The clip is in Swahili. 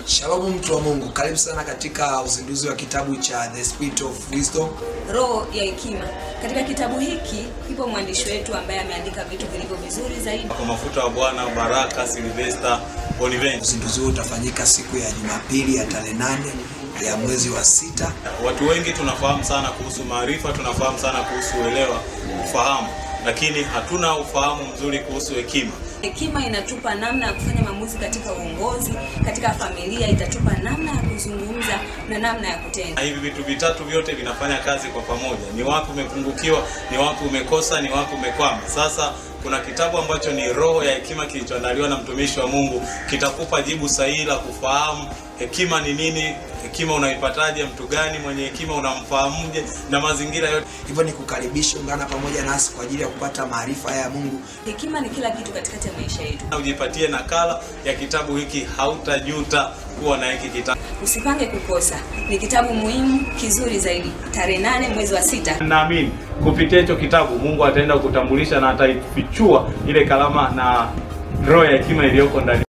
Shalom mtu wa Mungu, karibu sana katika uzinduzi wa kitabu cha The Spirit of Wisdom, Roho ya Hekima. Katika kitabu hiki ipo mwandishi wetu ambaye ameandika vitu vilivyo vizuri zaidi. Kwa mafuta wa Bwana Baraka Sylvester Bonivent. Uzinduzi huu utafanyika siku ya Jumapili ya tarehe 8 ya mwezi wa 6. Watu wengi tunafahamu sana kuhusu maarifa, tunafahamu sana kuhusu uelewa, ufahamu, lakini hatuna ufahamu mzuri kuhusu hekima. Hekima inatupa namna ya kufanya maamuzi katika uongozi, katika familia, itatupa namna ya kuzungumza na namna ya kutenda. Hivi vitu vitatu vyote vinafanya kazi kwa pamoja. Ni wapi umepungukiwa, ni wapi umekosa, ni wapi umekwama. Sasa kuna kitabu ambacho ni Roho ya Hekima kilichoandaliwa na mtumishi wa Mungu, kitakupa jibu sahihi la kufahamu hekima ni nini, hekima unaipataje, mtu gani mwenye hekima unamfahamuje, na mazingira yote. Hivyo ni kukaribisha, ungana pamoja nasi kwa ajili ya kupata maarifa ya Mungu. Hekima ni kila kitu katikati ya maisha yetu. Ujipatie nakala ya kitabu hiki, hautajuta kuwa na hiki kitabu. Usipange kukosa. Ni kitabu muhimu, kizuri zaidi. Tarehe 8 mwezi wa 6. Naamini kupitia hicho kitabu Mungu ataenda kukutambulisha na ataifichua ile kalama na roho ya hekima iliyoko ndani.